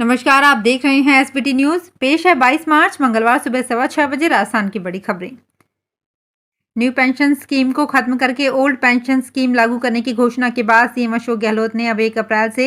नमस्कार, आप देख रहे हैं एसबीटी न्यूज। पेश है 22 मार्च मंगलवार सुबह 6:15 बजे राजस्थान की बड़ी खबरें। न्यू पेंशन स्कीम को खत्म करके ओल्ड पेंशन स्कीम लागू करने की घोषणा के बाद सीएम अशोक गहलोत ने अब 1 अप्रैल से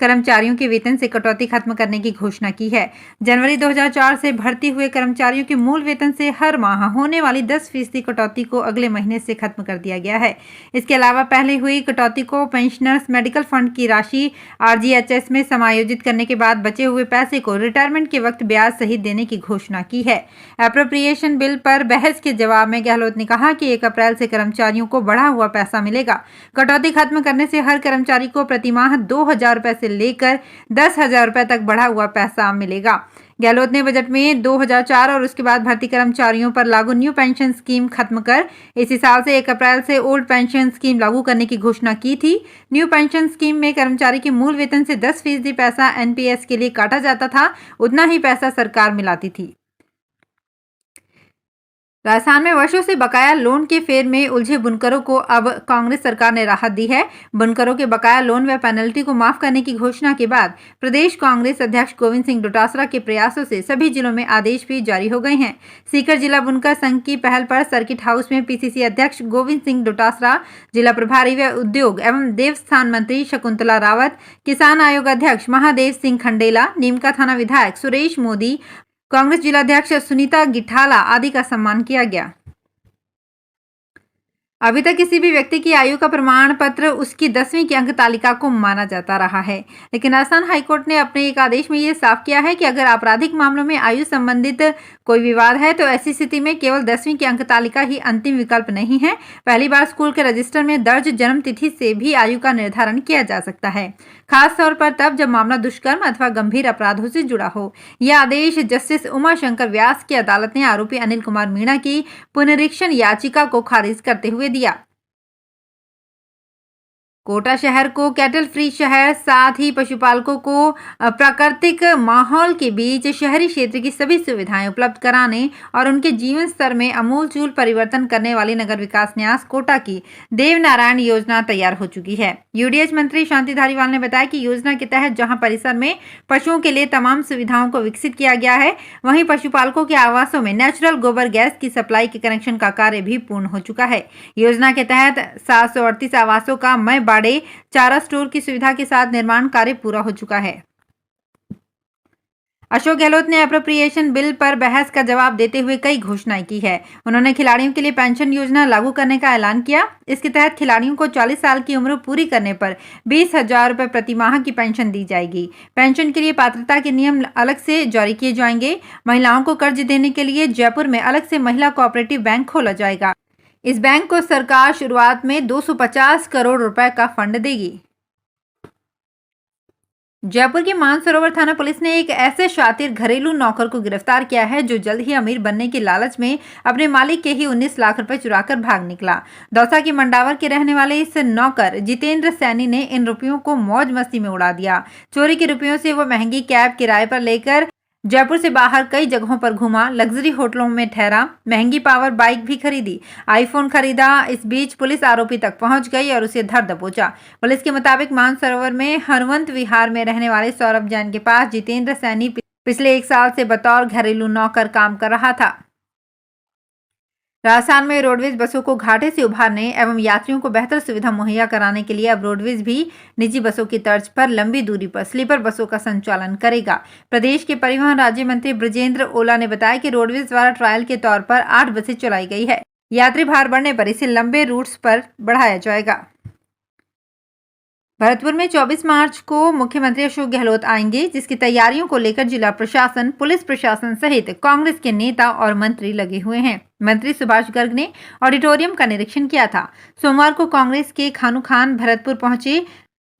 कर्मचारियों के वेतन से कटौती खत्म करने की घोषणा की है। जनवरी 2004 से भर्ती हुए कर्मचारियों के मूल वेतन से हर माह होने वाली 10% कटौती को अगले महीने से खत्म कर दिया गया है। इसके अलावा पहले हुई कटौती को पेंशनर्स मेडिकल फंड की राशि आरजीएचएस में समायोजित करने के बाद बचे हुए पैसे को रिटायरमेंट के वक्त ब्याज सहित देने की घोषणा की है। एप्रोप्रिएशन बिल पर बहस के जवाब में गहलोत ने कहा कि 1 अप्रैल से कर्मचारियों को बढ़ा हुआ पैसा मिलेगा। कटौती खत्म करने से हर कर्मचारी को प्रति माह 2,000 रुपए से लेकर 10,000 रुपए तक बढ़ा हुआ पैसा मिलेगा। गहलोत ने बजट में 2004 और उसके बाद भर्ती कर्मचारियों पर लागू न्यू पेंशन स्कीम खत्म कर इसी साल से 1 अप्रैल से ओल्ड पेंशन स्कीम लागू करने की घोषणा की थी। न्यू पेंशन स्कीम में कर्मचारी के मूल वेतन से 10% पैसा एनपीएस के लिए काटा जाता था, उतना ही पैसा सरकार मिलाती थी। राजस्थान में वर्षों से बकाया लोन के फेर में उलझे बुनकरों को अब कांग्रेस सरकार ने राहत दी है। बुनकरों के बकाया लोन व पेनल्टी को माफ करने की घोषणा के बाद प्रदेश कांग्रेस अध्यक्ष गोविंद सिंह डोटासरा के प्रयासों से सभी जिलों में आदेश भी जारी हो गए हैं। सीकर जिला बुनकर संघ की पहल पर सर्किट हाउस में पीसीसी अध्यक्ष गोविंद सिंह डोटासरा, जिला प्रभारी व उद्योग एवं देवस्थान मंत्री शकुंतला रावत, किसान आयोग अध्यक्ष महादेव सिंह खंडेला, नीमका थाना विधायक सुरेश मोदी, कांग्रेस जिलाध्यक्ष सुनीता गिठाला आदि का सम्मान किया गया। अभी तक किसी भी व्यक्ति की आयु का प्रमाण पत्र उसकी 10वीं की अंक तालिका को माना जाता रहा है, लेकिन राजस्थान हाईकोर्ट ने अपने एक आदेश में यह साफ किया है कि अगर आपराधिक मामलों में आयु संबंधित कोई विवाद है तो ऐसी स्थिति में केवल 10वीं की अंक तालिका ही अंतिम विकल्प नहीं है। पहली बार स्कूल के रजिस्टर में दर्ज जन्म तिथि से भी आयु का निर्धारण किया जा सकता है, खास तौर पर तब जब मामला दुष्कर्म अथवा गंभीर अपराधों से जुड़ा हो। यह आदेश जस्टिस उमा शंकर व्यास की अदालत ने आरोपी अनिल कुमार मीणा की पुनरीक्षण याचिका को खारिज करते हुए दिया। कोटा शहर को कैटल फ्री शहर, साथ ही पशुपालकों को प्राकृतिक माहौल के बीच शहरी क्षेत्र की सभी सुविधाएं उपलब्ध कराने और उनके जीवन स्तर में अमूलचूल परिवर्तन करने वाली नगर विकास न्यास कोटा की देवनारायण योजना तैयार हो चुकी है। यूडीएच मंत्री शांति धारीवाल ने बताया कि योजना के तहत जहां परिसर में पशुओं के लिए तमाम सुविधाओं को विकसित किया गया है, वहीं पशुपालकों के आवासों में नेचुरल गोबर गैस की सप्लाई के कनेक्शन का कार्य भी पूर्ण हो चुका है। योजना के तहत 738 आवासों का मय बाड़े चारा स्टोर की सुविधा के साथ निर्माण कार्य पूरा हो चुका है। अशोक गहलोत ने एप्रोप्रिएशन बिल पर बहस का जवाब देते हुए कई घोषणाएं की है। उन्होंने खिलाड़ियों के लिए पेंशन योजना लागू करने का ऐलान किया। इसके तहत खिलाड़ियों को 40 साल की उम्र पूरी करने पर 20,000 रुपए प्रति माह की पेंशन दी जाएगी। पेंशन के लिए पात्रता के नियम अलग से जारी किए जाएंगे। महिलाओं को कर्ज देने के लिए जयपुर में अलग से महिला कोऑपरेटिव बैंक खोला जाएगा। इस बैंक को सरकार शुरुआत में 250 करोड़ रुपए का फंड देगी। जयपुर की मानसरोवर थाना पुलिस ने एक ऐसे शातिर घरेलू नौकर को गिरफ्तार किया है जो जल्द ही अमीर बनने के लालच में अपने मालिक के ही 19 लाख रुपए चुराकर भाग निकला। दौसा की मंडावर के रहने वाले इस नौकर जितेंद्र सैनी ने इन रुपयों को मौज मस्ती में उड़ा दिया। चोरी के रुपयों से वो महंगी कैब किराए पर लेकर जयपुर से बाहर कई जगहों पर घूमा, लग्जरी होटलों में ठहरा, महंगी पावर बाइक भी खरीदी, आईफोन खरीदा। इस बीच पुलिस आरोपी तक पहुंच गई और उसे धर दबोचा। पुलिस के मुताबिक मानसरोवर में हरवंत विहार में रहने वाले सौरभ जैन के पास जितेंद्र सैनी पिछले 1 साल से बतौर घरेलू नौकर काम कर रहा था। राजस्थान में रोडवेज बसों को घाटे से उभारने एवं यात्रियों को बेहतर सुविधा मुहैया कराने के लिए अब रोडवेज भी निजी बसों की तर्ज पर लंबी दूरी पर स्लीपर बसों का संचालन करेगा। प्रदेश के परिवहन राज्य मंत्री ब्रजेंद्र ओला ने बताया कि रोडवेज द्वारा ट्रायल के तौर पर 8 बसें चलाई गई है। यात्री भार बढ़ने पर इसे लंबे रूट्स पर बढ़ाया जाएगा। भरतपुर में 24 मार्च को मुख्यमंत्री अशोक गहलोत आएंगे, जिसकी तैयारियों को लेकर जिला प्रशासन, पुलिस प्रशासन सहित कांग्रेस के नेता और मंत्री लगे हुए हैं। मंत्री सुभाष गर्ग ने ऑडिटोरियम का निरीक्षण किया था। सोमवार को कांग्रेस के खानू खान भरतपुर पहुंचे,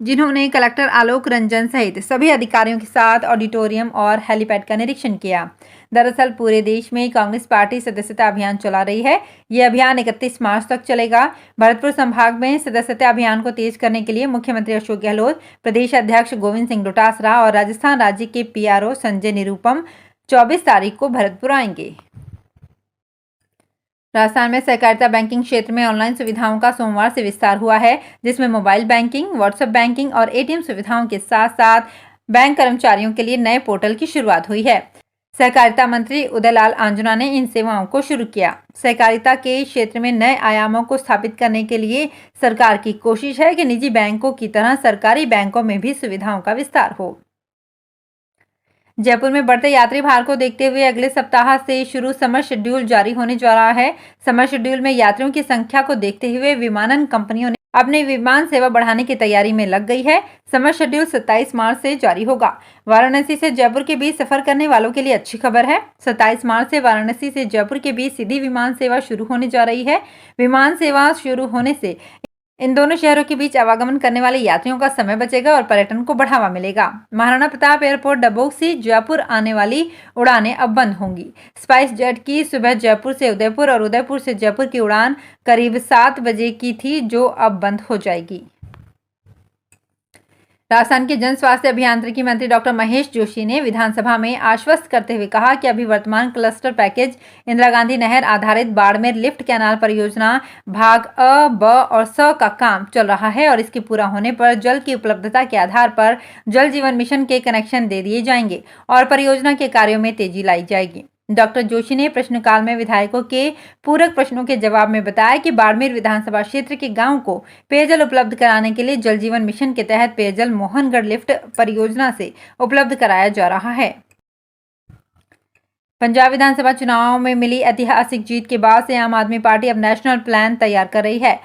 जिन्होंने कलेक्टर आलोक रंजन सहित सभी अधिकारियों के साथ ऑडिटोरियम और हेलीपैड का निरीक्षण किया। दरअसल पूरे देश में कांग्रेस पार्टी सदस्यता अभियान चला रही है। यह अभियान 31 मार्च तक चलेगा। भरतपुर संभाग में सदस्यता अभियान को तेज करने के लिए मुख्यमंत्री अशोक गहलोत, प्रदेश अध्यक्ष गोविंद सिंह डोटासरा और राजस्थान राज्य के पीआरओ संजय निरुपम 24 तारीख को भरतपुर आएंगे। राजस्थान में सहकारिता बैंकिंग क्षेत्र में ऑनलाइन सुविधाओं का सोमवार से विस्तार हुआ है, जिसमें मोबाइल बैंकिंग, व्हाट्सएप बैंकिंग और एटीएम सुविधाओं के साथ साथ बैंक कर्मचारियों के लिए नए पोर्टल की शुरुआत हुई है। सहकारिता मंत्री उदयलाल आंजना ने इन सेवाओं को शुरू किया। सहकारिता के क्षेत्र में नए आयामों को स्थापित करने के लिए सरकार की कोशिश है कि निजी बैंकों की तरह सरकारी बैंकों में भी सुविधाओं का विस्तार हो। जयपुर में बढ़ते यात्री भार को देखते हुए अगले सप्ताह से शुरू समर शेड्यूल जारी होने जा रहा है। समर शेड्यूल में यात्रियों की संख्या को देखते हुए विमानन कंपनियों ने अपनी विमान सेवा बढ़ाने की तैयारी में लग गई है। समर शेड्यूल 27 मार्च से जारी होगा। वाराणसी से जयपुर के बीच सफर करने वालों के लिए अच्छी खबर है। 27 मार्च से वाराणसी से जयपुर के बीच सीधी विमान सेवा शुरू होने जा रही है। विमान सेवा शुरू होने से इन दोनों शहरों के बीच आवागमन करने वाले यात्रियों का समय बचेगा और पर्यटन को बढ़ावा मिलेगा। महाराणा प्रताप एयरपोर्ट डबोक से जयपुर आने वाली उड़ानें अब बंद होंगी। स्पाइस जेट की सुबह जयपुर से उदयपुर और उदयपुर से जयपुर की उड़ान करीब 7 बजे की थी, जो अब बंद हो जाएगी। राजस्थान के जन स्वास्थ्य अभियांत्रिकी मंत्री डॉक्टर महेश जोशी ने विधानसभा में आश्वस्त करते हुए कहा कि अभी वर्तमान क्लस्टर पैकेज इंदिरा गांधी नहर आधारित बाड़मेर लिफ्ट कैनाल परियोजना भाग अ, ब और स का काम चल रहा है और इसके पूरा होने पर जल की उपलब्धता के आधार पर जल जीवन मिशन के कनेक्शन दे दिए जाएंगे और परियोजना के कार्यों में तेजी लाई जाएगी। डॉक्टर जोशी ने प्रश्नकाल में विधायकों के पूरक प्रश्नों के जवाब में बताया कि बाड़मेर विधानसभा क्षेत्र के गांवों को पेयजल उपलब्ध कराने के लिए जल जीवन मिशन के तहत पेयजल मोहनगढ़ लिफ्ट परियोजना से उपलब्ध कराया जा रहा है। पंजाब विधानसभा चुनाव में मिली ऐतिहासिक जीत के बाद से आम आदमी पार्टी अब नेशनल प्लान तैयार कर रही है।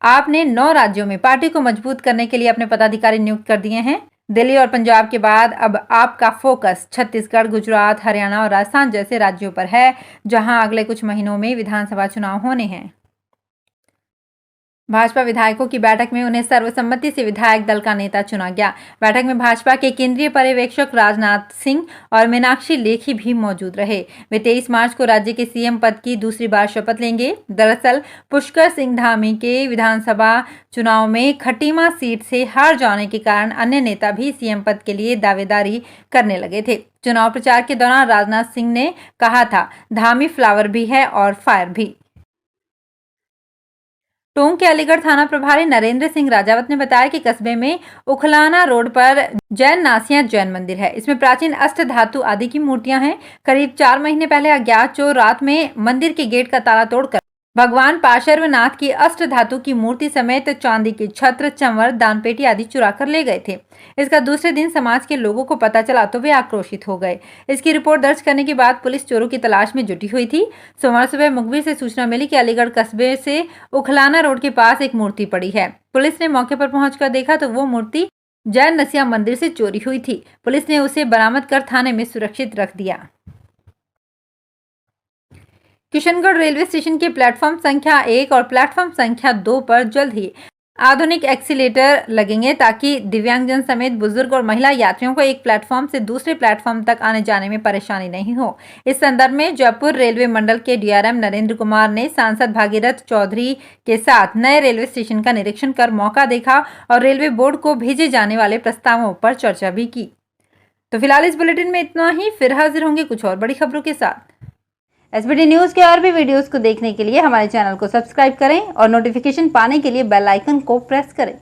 आपने 9 राज्यों में पार्टी को मजबूत करने के लिए अपने पदाधिकारी नियुक्त कर दिए हैं। दिल्ली और पंजाब के बाद अब आपका फोकस छत्तीसगढ़, गुजरात, हरियाणा और राजस्थान जैसे राज्यों पर है, जहां अगले कुछ महीनों में विधानसभा चुनाव होने हैं। भाजपा विधायकों की बैठक में उन्हें सर्वसम्मति से विधायक दल का नेता चुना गया। बैठक में भाजपा के केंद्रीय पर्यवेक्षक राजनाथ सिंह और मीनाक्षी लेखी भी मौजूद रहे। वे 23 मार्च को राज्य के सीएम पद की दूसरी बार शपथ लेंगे। दरअसल पुष्कर सिंह धामी के विधानसभा चुनाव में खटीमा सीट से हार जाने के कारण अन्य नेता भी सीएम पद के लिए दावेदारी करने लगे थे। चुनाव प्रचार के दौरान राजनाथ सिंह ने कहा था, धामी फ्लावर भी है और फायर भी। टोंक के अलीगढ़ थाना प्रभारी नरेंद्र सिंह राजावत ने बताया कि कस्बे में उखलाना रोड पर जैन नासिया जैन मंदिर है। इसमें प्राचीन अष्ट धातु आदि की मूर्तियां हैं। करीब 4 महीने पहले अज्ञात चोर रात में मंदिर के गेट का ताला तोड़कर भगवान पार्श्वनाथ की अष्ट धातु की मूर्ति समेत चांदी के छत्र, चंवर, दानपेटी आदि चुरा कर ले गए थे। इसका दूसरे दिन समाज के लोगों को पता चला तो वे आक्रोशित हो गए। इसकी रिपोर्ट दर्ज करने के बाद पुलिस चोरों की तलाश में जुटी हुई थी। सोमवार सुबह मुखबिर से सूचना मिली कि अलीगढ़ कस्बे से उखलाना रोड के पास एक मूर्ति पड़ी है। पुलिस ने मौके पर पहुंचकर देखा तो वो मूर्ति जैन नसिया मंदिर से चोरी हुई थी। पुलिस ने उसे बरामद कर थाने में सुरक्षित रख दिया। किशनगढ़ रेलवे स्टेशन के प्लेटफॉर्म संख्या 1 और प्लेटफॉर्म संख्या 2 पर जल्द ही आधुनिक एक्सीलेटर लगेंगे ताकि दिव्यांगजन समेत बुजुर्ग और महिला यात्रियों को एक प्लेटफॉर्म से दूसरे प्लेटफॉर्म तक आने जाने में परेशानी नहीं हो। इस संदर्भ में जयपुर रेलवे मंडल के डीआरएम नरेंद्र कुमार ने सांसद भागीरथ चौधरी के साथ नए रेलवे स्टेशन का निरीक्षण कर मौका देखा और रेलवे बोर्ड को भेजे जाने वाले प्रस्तावों पर चर्चा भी की। तो फिलहाल इस बुलेटिन में इतना ही। फिर हाजिर होंगे कुछ और बड़ी खबरों के साथ। एसबीटी न्यूज के और भी वीडियोस को देखने के लिए हमारे चैनल को सब्सक्राइब करें और नोटिफिकेशन पाने के लिए बेल आइकन को प्रेस करें।